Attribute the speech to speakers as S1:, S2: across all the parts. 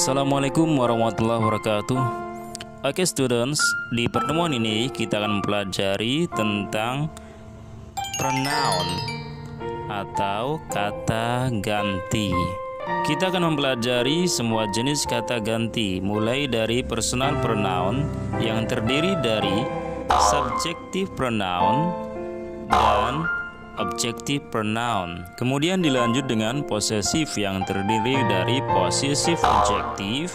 S1: Assalamualaikum warahmatullahi wabarakatuh. Oke students, di pertemuan ini kita akan mempelajari tentang pronoun atau kata ganti. Kita akan mempelajari semua jenis kata ganti, mulai dari personal pronoun yang terdiri dari subjective pronoun dan objective pronoun. Kemudian dilanjut dengan possessive yang terdiri dari possessive adjective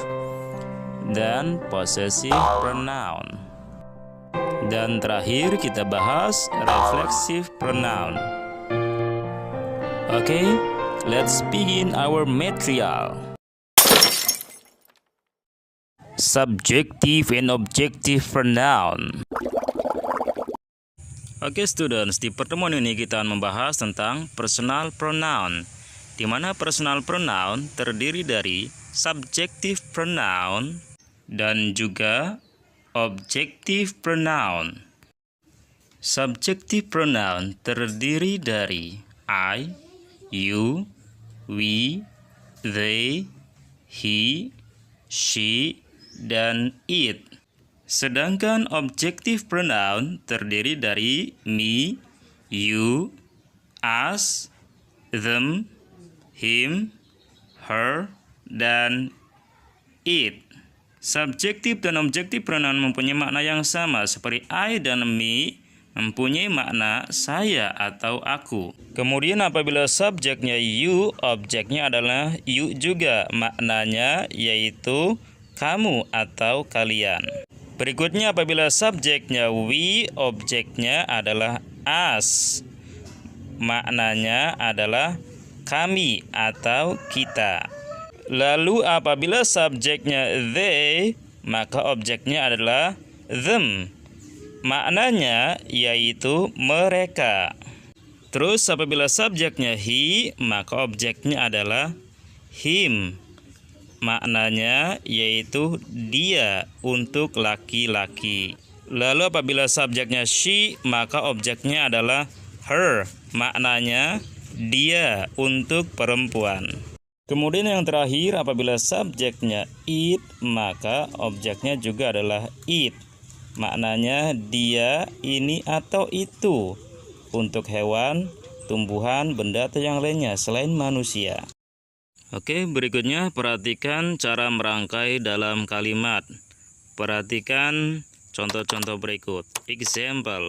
S1: dan possessive pronoun. Dan terakhir kita bahas reflexive pronoun. Okay, let's begin our material. Subjective and objective pronoun. Oke students, di pertemuan ini kita akan membahas tentang personal pronoun, di mana personal pronoun terdiri dari subjective pronoun dan juga objective pronoun. Subjective pronoun terdiri dari I, you, we, they, he, she, dan it. Sedangkan objective pronoun terdiri dari me, you, us, them, him, her, dan it. Subjektif dan objektif pronoun mempunyai makna yang sama, seperti I dan me mempunyai makna saya atau aku. Kemudian apabila subjeknya you, objeknya adalah you juga, maknanya yaitu kamu atau kalian. Berikutnya apabila subjeknya we, objeknya adalah us, maknanya adalah kami atau kita. Lalu apabila subjeknya they, maka objeknya adalah them, maknanya yaitu mereka. Terus apabila subjeknya he, maka objeknya adalah him, maknanya yaitu dia untuk laki-laki. Lalu apabila subjeknya she, maka objeknya adalah her, maknanya dia untuk perempuan. Kemudian yang terakhir apabila subjeknya it, maka objeknya juga adalah it, maknanya dia, ini, atau itu untuk hewan, tumbuhan, benda, atau yang lainnya selain manusia. Oke, berikutnya perhatikan cara merangkai dalam kalimat. Perhatikan contoh-contoh berikut. Example,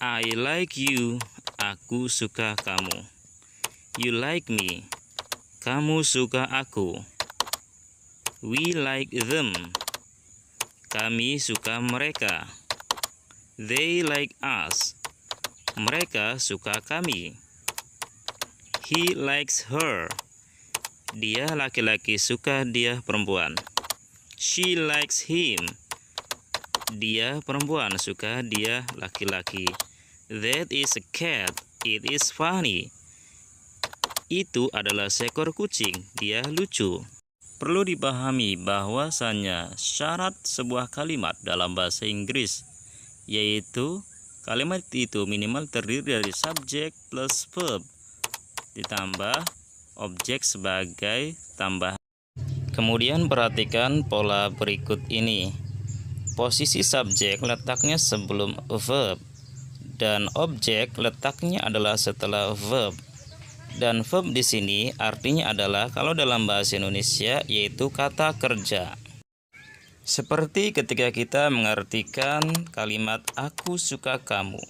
S1: I like you, aku suka kamu. You like me, kamu suka aku. We like them, kami suka mereka. They like us, mereka suka kami. He likes her, dia laki-laki suka dia perempuan. She likes him, dia perempuan suka dia laki-laki. That is a cat, it is funny. Itu adalah seekor kucing, dia lucu. Perlu dipahami bahwasanya syarat sebuah kalimat dalam bahasa Inggris yaitu kalimat itu minimal terdiri dari subjek plus verb ditambah objek sebagai tambahan. Kemudian perhatikan pola berikut ini. Posisi subjek letaknya sebelum verb dan objek letaknya adalah setelah verb. Dan verb di sini artinya adalah kalau dalam bahasa Indonesia yaitu kata kerja. Seperti ketika kita mengartikan kalimat aku suka kamu.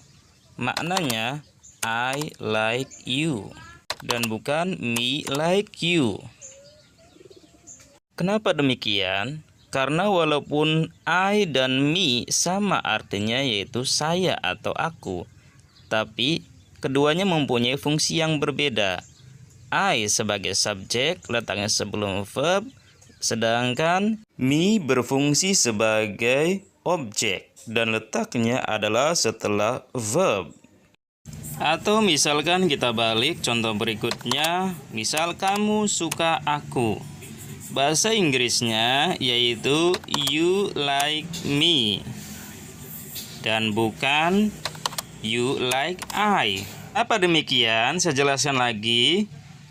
S1: Maknanya I like you dan bukan me like you. Kenapa demikian? Karena walaupun I dan me sama artinya yaitu saya atau aku, tapi keduanya mempunyai fungsi yang berbeda. I sebagai subjek letaknya sebelum verb, sedangkan me berfungsi sebagai objek dan letaknya adalah setelah verb. Atau misalkan kita balik contoh berikutnya, misal kamu suka aku. Bahasa Inggrisnya yaitu you like me dan bukan you like I. Apa demikian? Saya jelaskan lagi.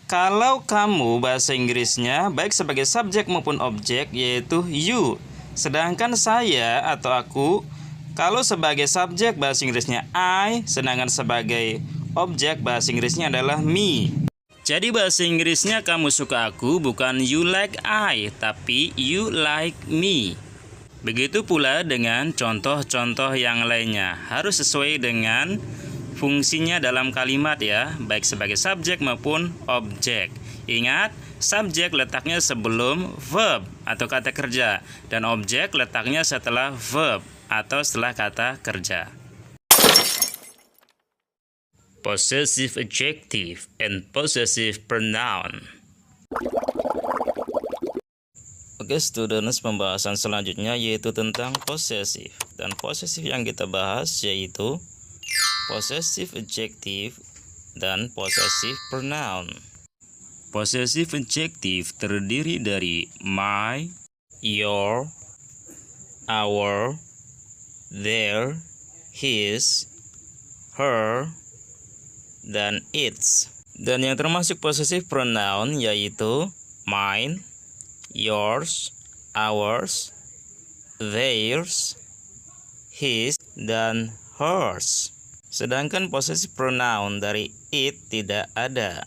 S1: Kalau kamu bahasa Inggrisnya baik sebagai subjek maupun objek yaitu you. Sedangkan saya atau aku kalau sebagai subjek bahasa Inggrisnya I, sedangkan sebagai objek bahasa Inggrisnya adalah me. Jadi bahasa Inggrisnya kamu suka aku bukan you like I, tapi you like me. Begitu pula dengan contoh-contoh yang lainnya. Harus sesuai dengan fungsinya dalam kalimat ya, baik sebagai subjek maupun objek. Ingat, subjek letaknya sebelum verb atau kata kerja, dan objek letaknya setelah verb atau setelah kata kerja. Possessive adjective and possessive pronoun. Oke students, pembahasan selanjutnya yaitu tentang possessive. Dan possessive yang kita bahas yaitu possessive adjective dan possessive pronoun. Possessive adjective terdiri dari my, your, our, their, his, her, dan its. Dan yang termasuk possessive pronoun yaitu mine, yours, ours, theirs, his, dan hers. Sedangkan possessive pronoun dari it tidak ada.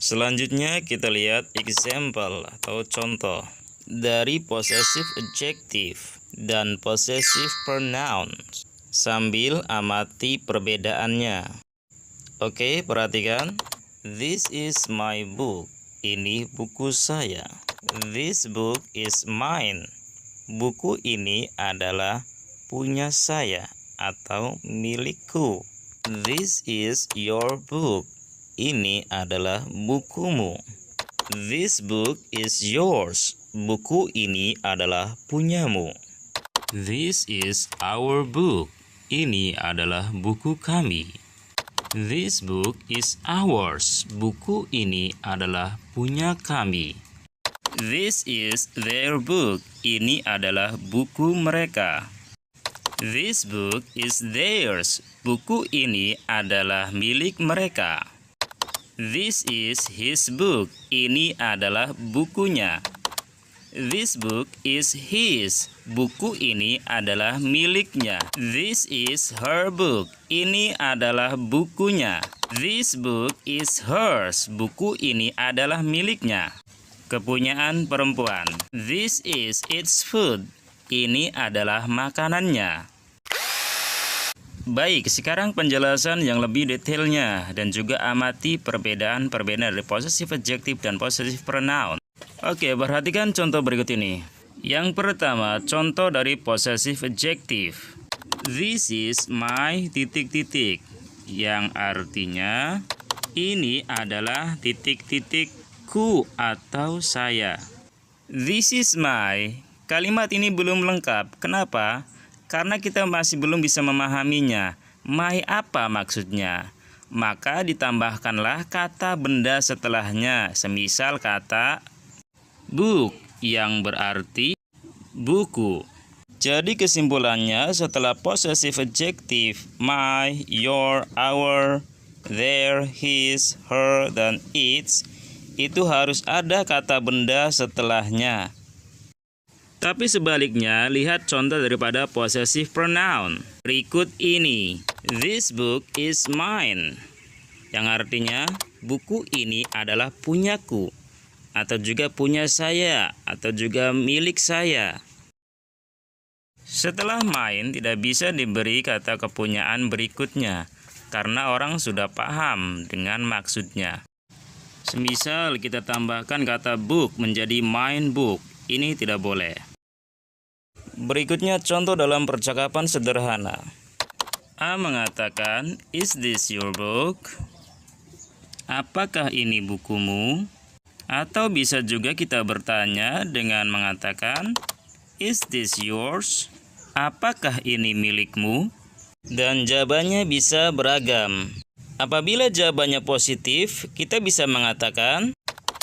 S1: Selanjutnya kita lihat example atau contoh dari possessive adjective dan possessive pronoun sambil amati perbedaannya. Oke, perhatikan. This is my book. Ini buku saya. This book is mine. Buku ini adalah punya saya atau milikku. This is your book. Ini adalah bukumu. This book is yours. Buku ini adalah punyamu. This is our book. Ini adalah buku kami. This book is ours. Buku ini adalah punya kami. This is their book. Ini adalah buku mereka. This book is theirs. Buku ini adalah milik mereka. This is his book. Ini adalah bukunya. This book is his. Buku ini adalah miliknya. This is her book. Ini adalah bukunya. This book is hers. Buku ini adalah miliknya. Kepunyaan perempuan. This is its food. Ini adalah makanannya. Baik, sekarang penjelasan yang lebih detailnya dan juga amati perbedaan-perbedaan dari possessive adjective dan possessive pronoun. Oke, perhatikan contoh berikut ini. Yang pertama, contoh dari possessive adjective. This is my ... yang artinya ini adalah ... ku atau saya. This is my. Kalimat ini belum lengkap. Kenapa? Karena kita masih belum bisa memahaminya. My apa maksudnya? Maka ditambahkanlah kata benda setelahnya. Semisal kata book yang berarti buku. Jadi kesimpulannya setelah possessive adjective my, your, our, their, his, her, dan its, itu harus ada kata benda setelahnya. Tapi sebaliknya, lihat contoh daripada possessive pronoun. Berikut ini. This book is mine. Yang artinya, buku ini adalah punyaku. Atau juga punya saya. Atau juga milik saya. Setelah mine, tidak bisa diberi kata kepunyaan berikutnya. Karena orang sudah paham dengan maksudnya. Semisal kita tambahkan kata book menjadi mine book. Ini tidak boleh. Berikutnya contoh dalam percakapan sederhana. A mengatakan, is this your book? Apakah ini bukumu? Atau bisa juga kita bertanya dengan mengatakan, is this yours? Apakah ini milikmu? Dan jawabannya bisa beragam. Apabila jawabannya positif, kita bisa mengatakan,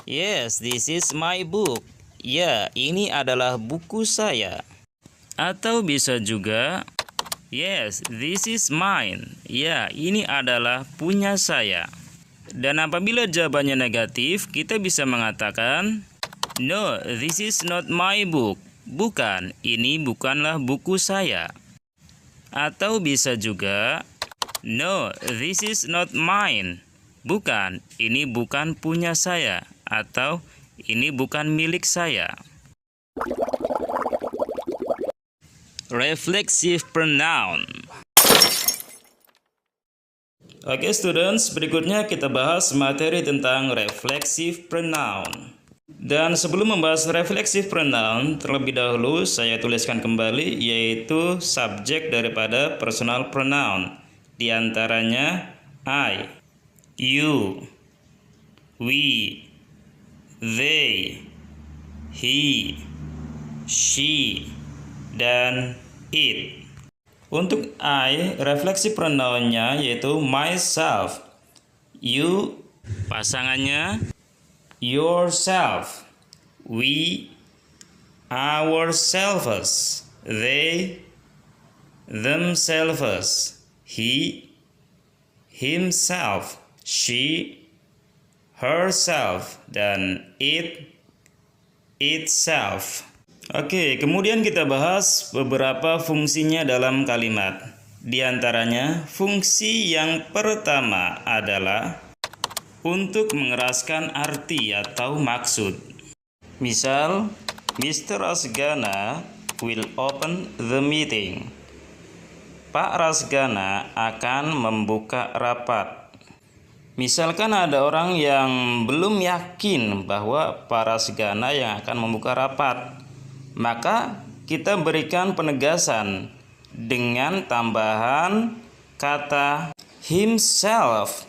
S1: yes, this is my book. Ya, ini adalah buku saya. Atau bisa juga, yes, this is mine. Ya, ini adalah punya saya. Dan apabila jawabannya negatif, kita bisa mengatakan, "No, this is not my book." Bukan, ini bukanlah buku saya. Atau bisa juga, "No, this is not mine." Bukan, ini bukan punya saya. Atau, ini bukan milik saya. Reflexive pronoun. Oke students, berikutnya kita bahas materi tentang reflexive pronoun. Dan sebelum membahas reflexive pronoun, terlebih dahulu saya tuliskan kembali yaitu subjek daripada personal pronoun. Di antaranya I, you, we, they, he, she, dan it. Untuk I, refleksi pronounnya yaitu myself. You, pasangannya yourself. We, ourselves. They, themselves. He, himself. She, herself. Dan it, itself. Oke, kemudian kita bahas beberapa fungsinya dalam kalimat. Di antaranya, fungsi yang pertama adalah untuk mengeraskan arti atau maksud. Misal, Mr. Rasgana will open the meeting. Pak Rasgana akan membuka rapat. Misalkan ada orang yang belum yakin bahwa Pak Rasgana yang akan membuka rapat, maka kita berikan penegasan dengan tambahan kata himself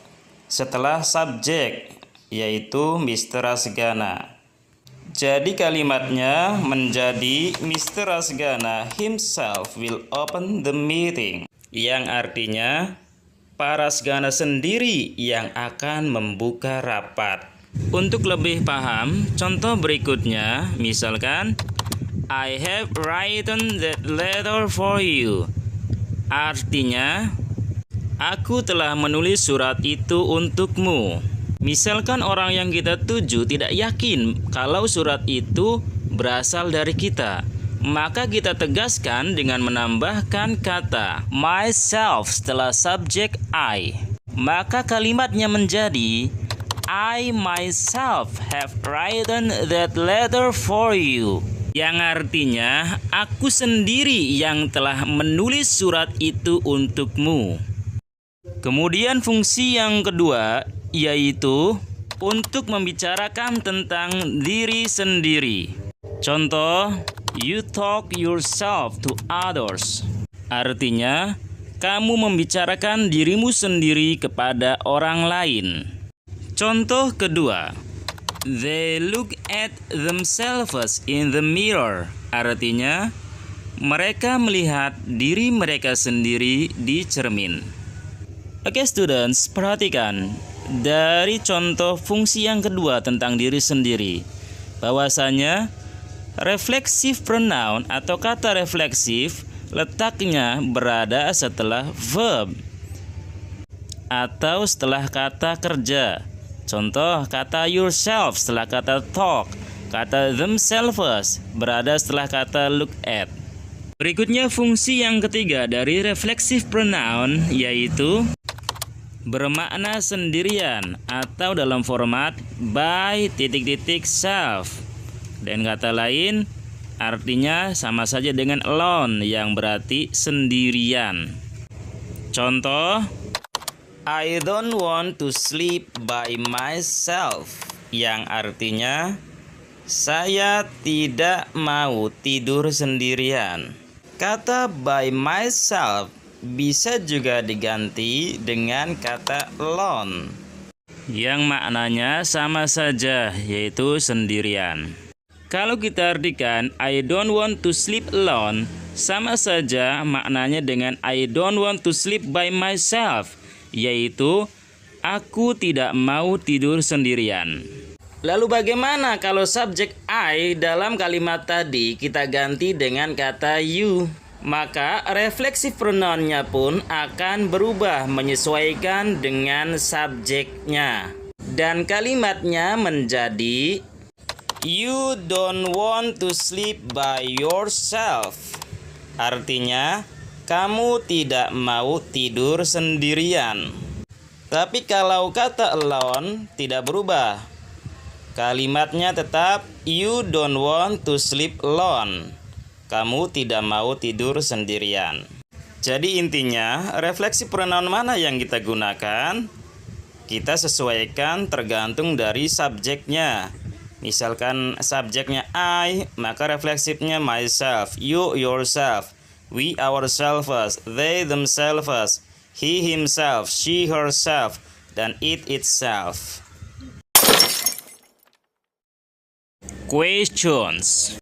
S1: setelah subjek, yaitu Mr. Rasgana. Jadi kalimatnya menjadi Mr. Rasgana himself will open the meeting, yang artinya Pak Rasgana sendiri yang akan membuka rapat. Untuk lebih paham, contoh berikutnya, misalkan I have written that letter for you. Artinya, aku telah menulis surat itu untukmu. Misalkan orang yang kita tuju tidak yakin kalau surat itu berasal dari kita, maka kita tegaskan dengan menambahkan kata myself setelah subjek I. Maka kalimatnya menjadi I myself have written that letter for you. Yang artinya, aku sendiri yang telah menulis surat itu untukmu. Kemudian fungsi yang kedua, yaitu untuk membicarakan tentang diri sendiri. Contoh, you talk yourself to others. Artinya, kamu membicarakan dirimu sendiri kepada orang lain. Contoh kedua, they look at themselves in the mirror. Artinya, mereka melihat diri mereka sendiri di cermin. Oke students, perhatikan dari contoh fungsi yang kedua tentang diri sendiri, bahwasanya reflexive pronoun atau kata refleksif letaknya berada setelah verb atau setelah kata kerja. Contoh, kata yourself setelah kata talk, kata themselves berada setelah kata look at. Berikutnya fungsi yang ketiga dari reflexive pronoun yaitu bermakna sendirian atau dalam format by ... self. Dan kata lain artinya sama saja dengan alone yang berarti sendirian. Contoh, I don't want to sleep by myself, yang artinya saya tidak mau tidur sendirian. Kata by myself bisa juga diganti dengan kata alone, yang maknanya sama saja, yaitu sendirian. Kalau kita artikan I don't want to sleep alone, sama saja maknanya dengan I don't want to sleep by myself, yaitu aku tidak mau tidur sendirian. Lalu bagaimana kalau subjek I dalam kalimat tadi kita ganti dengan kata you? maka refleksif pronounnya pun akan berubah menyesuaikan dengan subjeknya. Dan kalimatnya menjadi you don't want to sleep by yourself. Artinya, kamu tidak mau tidur sendirian. Tapi kalau kata alone tidak berubah. Kalimatnya tetap you don't want to sleep alone. Kamu tidak mau tidur sendirian. Jadi intinya, refleksi pronoun mana yang kita gunakan? Kita sesuaikan tergantung dari subjeknya. Misalkan subjeknya I, maka refleksifnya myself, you yourself, we ourselves, they themselves, he himself, she herself, dan it itself. Questions.